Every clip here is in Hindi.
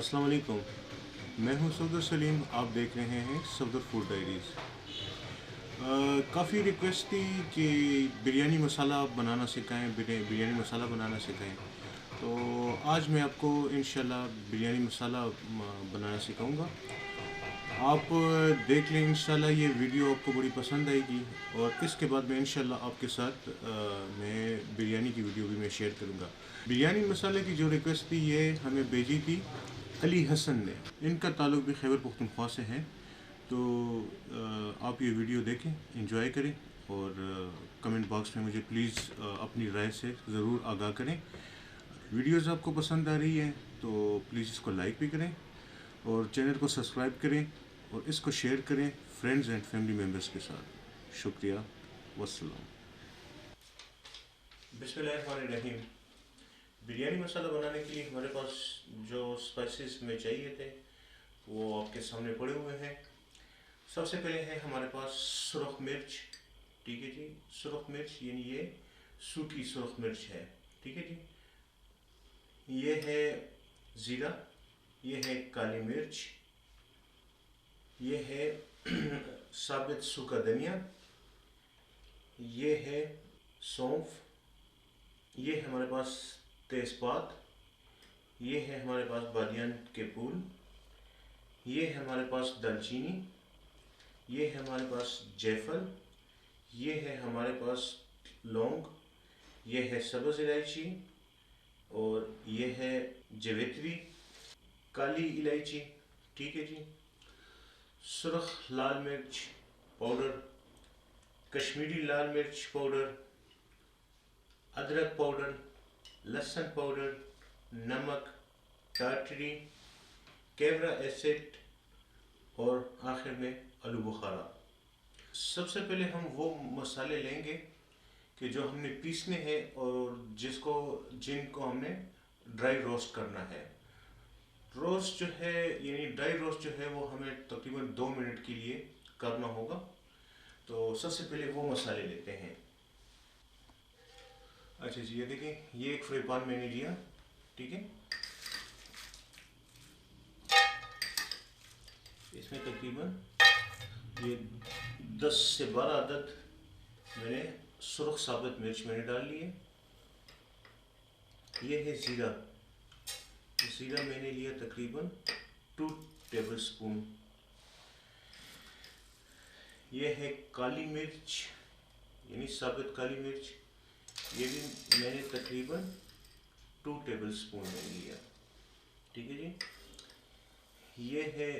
अस्सलाम वालेकुम, मैं हूं सफदर सलीम। आप देख रहे हैं सफदर फूड डायरीज़। काफ़ी रिक्वेस्ट थी कि बिरयानी मसाला बनाना सिखाएं, बिरयानी मसाला बनाना सिखाएं। तो आज मैं आपको इंशाल्लाह बिरयानी मसाला बनाना सिखाऊंगा। आप देख लें, इंशाल्लाह ये वीडियो आपको बड़ी पसंद आएगी और इसके बाद मैं इंशाल्लाह आपके साथ मैं बिरयानी की वीडियो भी मैं शेयर करूंगा। बिरयानी मसाले की जो रिक्वेस्ट थी ये हमें भेजी थी अली हसन ने। इनका ताल्लुक़ भी खैबर पख्तूनख्वा से है। तो आप ये वीडियो देखें, एंजॉय करें और कमेंट बॉक्स में मुझे प्लीज़ अपनी राय से ज़रूर आगाह करें। वीडियोज़ आपको पसंद आ रही है तो प्लीज़ इसको लाइक भी करें और चैनल को सब्सक्राइब करें और इसको शेयर करें फ्रेंड्स एंड फैमिली मेम्बर्स के साथ। शुक्रिया, वस्सलाम। बिस्मिल्लाहिर्रहमानिर्रहीम। बिरयानी मसाला बनाने के लिए हमारे पास जो स्पाइसेस हमें चाहिए थे वो आपके सामने पड़े हुए हैं। सबसे पहले है हमारे पास सुरख मिर्च। ठीक है जी, सुरख मिर्च यानी ये सूखी सुरख मिर्च है। ठीक है जी। ये है ज़ीरा, ये है काली मिर्च, ये है साबित सूखा धनिया, ये है सौंफ, ये है हमारे पास तेज़पात, ये है हमारे पास बादियान के फूल, ये है हमारे पास दालचीनी, ये है हमारे पास जायफल, ये है हमारे पास लौंग, ये है सब्ज़ इलायची और ये है जवित्री, काली इलायची। ठीक है जी। सुरख लाल मिर्च पाउडर, कश्मीरी लाल मिर्च पाउडर, अदरक पाउडर, लहसुन पाउडर, नमक, टाटरी, कैमरा एसिड और आखिर में आलू बुखारा। सबसे पहले हम वो मसाले लेंगे कि जो हमने पीसने हैं और जिनको हमने ड्राई रोस्ट करना है। रोस्ट जो है यानी ड्राई रोस्ट जो है वो हमें तकरीबन 2 मिनट के लिए करना होगा। तो सबसे पहले वो मसाले लेते हैं। अच्छा जी, ये देखें, ये एक फ्राई पैन मैंने लिया। ठीक है, इसमें तकरीबन ये 10 से 12 अदद मैंने सुरख साबित मिर्च मैंने डाल लिए। ये है ज़ीरा, ज़ीरा मैंने लिया तकरीबन 2 टेबल स्पून। ये है काली मिर्च यानी साबित काली मिर्च, ये भी मैंने तकरीबन 2 टेबल स्पून मैंने लिया। ठीक है जी। ये है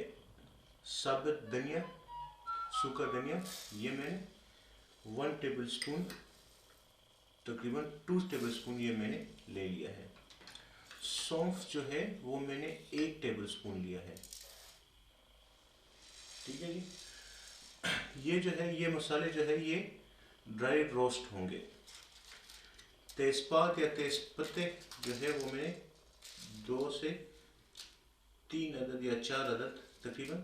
साबित धनिया, सूखा धनिया, ये मैंने 1 टेबल स्पून तकरीबन 2 टेबल स्पून ये मैंने ले लिया है। सौंफ जो है वो मैंने 1 टेबल स्पून लिया है। ठीक है जी। ये जो है ये मसाले जो है ये ड्राई रोस्ट होंगे। तेज़पात या तेज़पत्ते जो है वो मैंने 2 से 3 अदद या 4 अदद, तकरीबन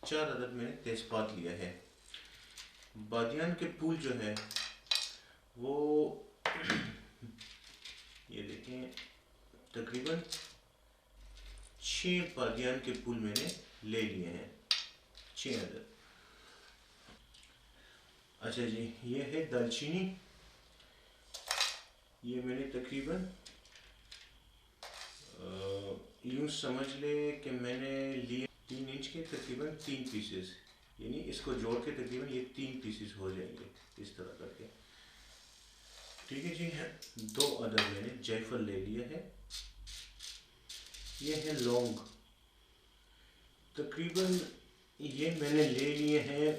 4 अदद मैंने तेज़पात लिया है। बादियान के फूल जो है वो ये देखें, तकरीबन 6 बादियान के फूल मैंने ले लिए हैं, 6 अदद। अच्छा जी, ये है दालचीनी, ये मैंने तकरीबन यूँ समझ ले कि मैंने लिए 3 इंच के तकरीबन 3 पीसेस, यानी इसको जोड़ के तकरीबन ये 3 पीसेस हो जाएंगे इस तरह करके। ठीक है जी। 2 अदद मैंने जायफल ले लिया है। ये है लौंग, तकरीबन ये मैंने ले लिए हैं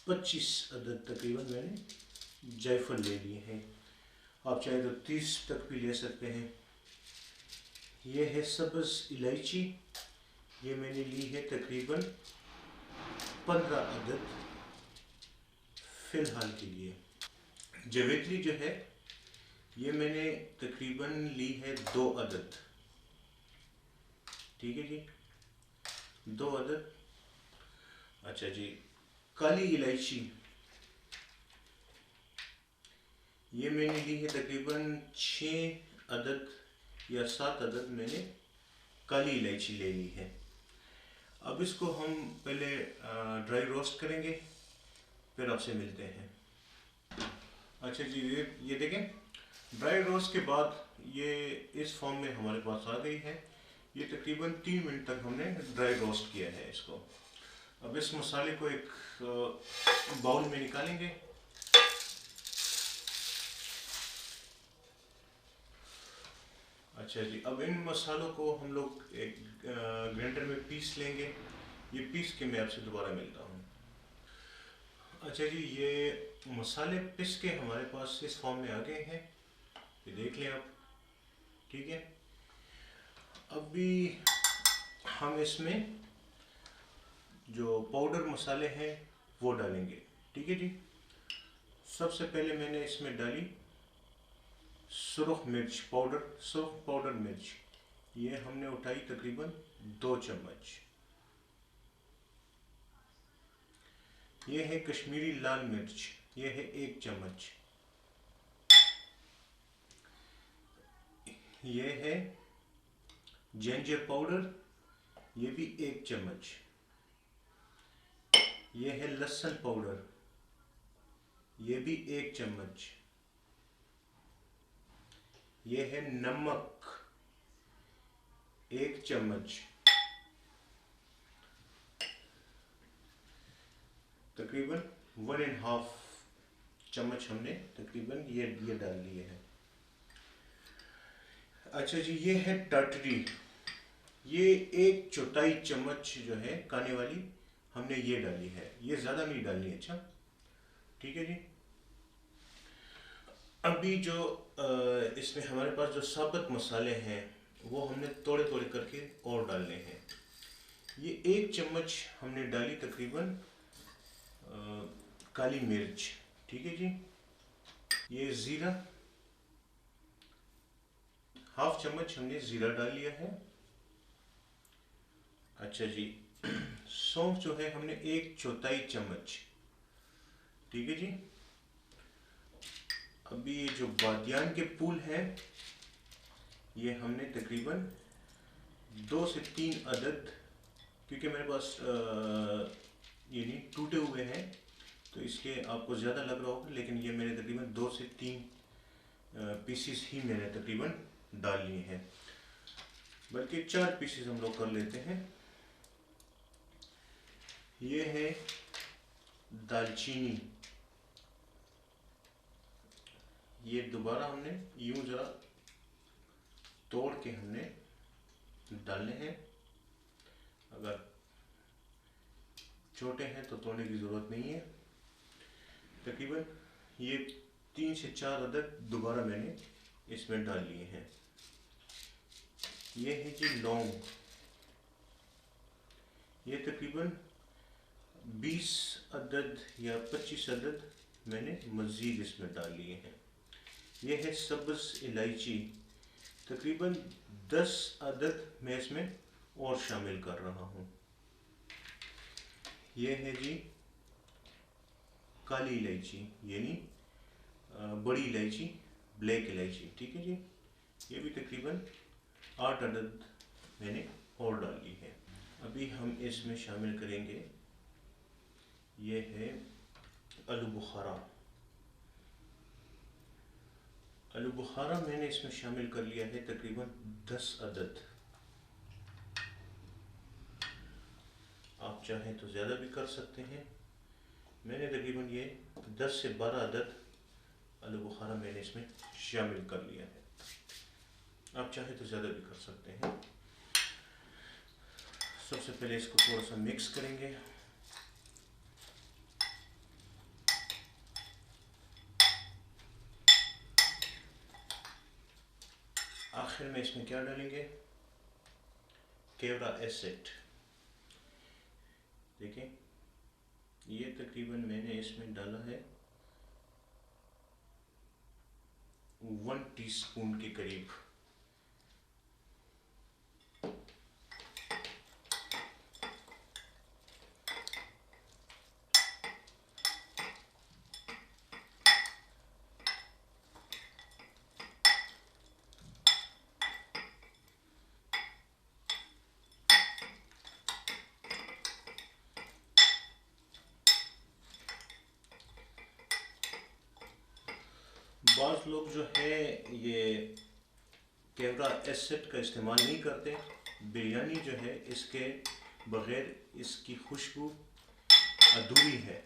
25 अदद तकरीबन मैंने जायफल ले लिए हैं। आप चाहे तो 30 तक भी ले सकते हैं। ये है सब्ज़ इलायची, ये मैंने ली है तकरीबन 15 अदद फ़िलहाल के लिए। जावित्री जो है ये मैंने तकरीबन ली है 2 अदद। ठीक है जी, 2 अदद। अच्छा जी, काली इलायची ये मैंने ली है तकरीबन 6 अदद या 7 अदद मैंने काली इलायची ले ली है। अब इसको हम पहले ड्राई रोस्ट करेंगे, फिर आपसे मिलते हैं। अच्छा जी, ये देखें, ड्राई रोस्ट के बाद ये इस फॉर्म में हमारे पास आ गई है। ये तकरीबन 3 मिनट तक हमने ड्राई रोस्ट किया है इसको। अब इस मसाले को एक बाउल में निकालेंगे। अच्छा जी, अब इन मसालों को हम लोग एक ग्राइंडर में पीस लेंगे। ये पीस के मैं आपसे दोबारा मिलता हूँ। अच्छा जी, ये मसाले पिस के हमारे पास इस फॉर्म में आ गए हैं, ये देख लें आप। ठीक है, अभी हम इसमें जो पाउडर मसाले हैं वो डालेंगे। ठीक है जी, सबसे पहले मैंने इसमें डाली सुरख मिर्च पाउडर, सुरख पाउडर मिर्च, ये हमने उठाई तकरीबन 2 चम्मच। ये है कश्मीरी लाल मिर्च, ये है 1 चम्मच। ये है जिंजर पाउडर, ये भी 1 चम्मच। ये है लहसुन पाउडर, ये भी 1 चम्मच। ये है नमक, 1 चम्मच। तकरीबन 1.5 चम्मच हमने तकरीबन ये डाल लिए हैं। अच्छा जी, ये है टाटरी, ये 1/4 चम्मच जो है खाने वाली हमने ये डाली है, ये ज़्यादा नहीं डालनी। अच्छा ठीक है जी, अभी जो इसमें हमारे पास जो साबुत मसाले हैं वो हमने थोड़े थोड़े करके और डालने हैं। ये 1 चम्मच हमने डाली तकरीबन काली मिर्च। ठीक है जी, ये ज़ीरा, 1/2 चम्मच हमने ज़ीरा डाल लिया है। अच्छा जी, सौंफ जो है हमने 1/4 चम्मच। ठीक है जी, अभी ये जो बादियान के फूल हैं ये हमने तकरीबन 2 से 3 अदद, क्योंकि मेरे पास ये नहीं टूटे हुए हैं तो इसलिए आपको ज़्यादा लग रहा होगा, लेकिन ये मैंने तकरीबन 2 से 3 पीसीस ही मैंने तकरीबन डाल लिए हैं, बल्कि 4 पीसेस हम लोग कर लेते हैं। ये है दालचीनी, ये दोबारा हमने यूं ज़रा तोड़ के हमने डालने हैं। अगर छोटे हैं तो तोड़ने की ज़रूरत नहीं है। तकरीबन ये 3 से 4 अदद दोबारा मैंने इसमें डाल लिए हैं। ये है जी लौंग, ये तकरीबन 20 अदद या 25 अदद मैंने मज़ीद इसमें डाल लिए हैं। ये है सब्ज़ इलायची, तकरीबन 10 अदद मैं इसमें और शामिल कर रहा हूँ। ये है जी काली इलायची, यानी बड़ी इलायची, ब्लैक इलायची। ठीक है जी, ये भी तकरीबन 8 अदद मैंने और डाल ली है। अभी हम इसमें शामिल करेंगे, ये है आलू बुखारा। आलू बुखारा मैंने इसमें शामिल कर लिया है तकरीबन 10 अदद। आप चाहें तो ज़्यादा भी कर सकते हैं, मैंने तकरीबन ये 10 से 12 अदद आलू बुखारा मैंने इसमें शामिल कर लिया है। आप चाहें तो ज़्यादा भी कर सकते हैं। सबसे पहले इसको थोड़ा सा मिक्स करेंगे। आखिर में इसमें क्या डालेंगे, केवड़ा एसिड। देखें, ये तकरीबन मैंने इसमें डाला है 1 टीस्पून के करीब। बाज़ लोग जो है ये केवड़ा एसिड का इस्तेमाल नहीं करते। बिरयानी जो है इसके बग़ैर इसकी खुशबू अधूरी है।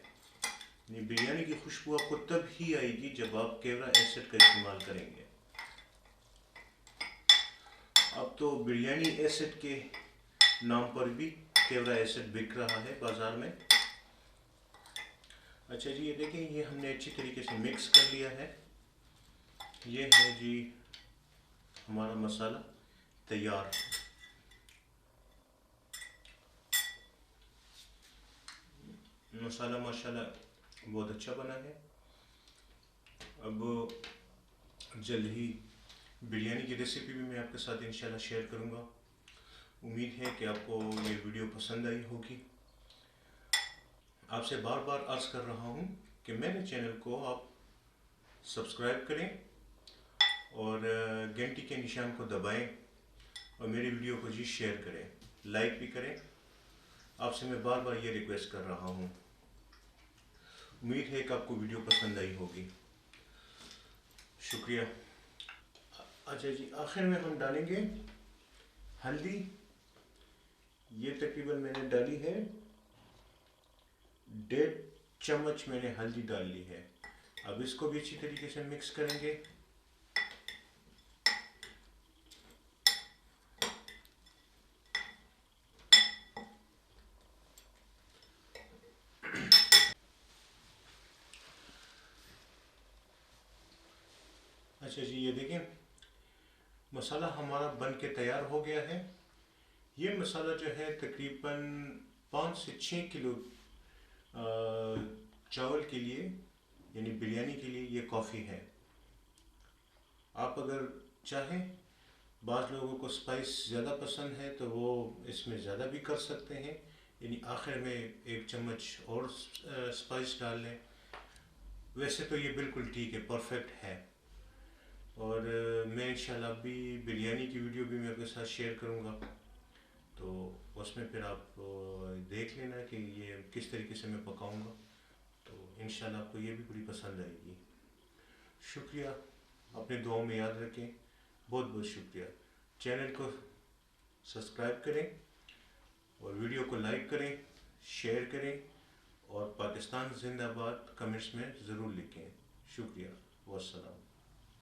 बिरयानी की खुशबू आपको तब ही आएगी जब आप केवड़ा एसिड का इस्तेमाल करेंगे। अब तो बिरयानी एसिड के नाम पर भी केवड़ा एसिड बिक रहा है बाज़ार में। अच्छा जी, ये देखें, ये हमने अच्छी तरीके से मिक्स कर लिया है। ये है जी हमारा मसाला तैयार। मसाला माशाल्लाह बहुत अच्छा बना है। अब जल्द ही बिरयानी की रेसिपी भी मैं आपके साथ इंशाल्लाह शेयर करूंगा। उम्मीद है कि आपको ये वीडियो पसंद आई होगी। आपसे बार बार अर्ज़ कर रहा हूँ कि मेरे चैनल को आप सब्सक्राइब करें और घंटी के निशान को दबाएं और मेरी वीडियो को जी शेयर करें, लाइक भी करें। आपसे मैं बार बार ये रिक्वेस्ट कर रहा हूँ। उम्मीद है कि आपको वीडियो पसंद आई होगी। शुक्रिया। अच्छा जी, आखिर में हम डालेंगे हल्दी। ये तकरीबन मैंने डाली है 1.5 चम्मच मैंने हल्दी डाल ली है। अब इसको भी अच्छी तरीके से मिक्स करेंगे। अच्छा जी, ये देखें, मसाला हमारा बन के तैयार हो गया है। ये मसाला जो है तकरीबन 5 से 6 किलो चावल के लिए यानी बिरयानी के लिए ये काफ़ी है। आप अगर चाहें, बाज़ लोगों को स्पाइस ज़्यादा पसंद है तो वो इसमें ज़्यादा भी कर सकते हैं, यानी आखिर में 1 चम्मच और स्पाइस डाल लें। वैसे तो ये बिल्कुल ठीक है, परफेक्ट है। और मैं इंशाल्लाह भी बिरयानी की वीडियो भी मैं आपके साथ शेयर करूँगा, तो उसमें फिर आप देख लेना कि ये किस तरीके से मैं पकाऊँगा। तो इंशाल्लाह आपको ये भी बड़ी पसंद आएगी। शुक्रिया, अपने दुआओं में याद रखें। बहुत बहुत शुक्रिया। चैनल को सब्सक्राइब करें और वीडियो को लाइक करें, शेयर करें और पाकिस्तान जिंदाबाद कमेंट्स में ज़रूर लिखें। शुक्रिया, वस्सलाम।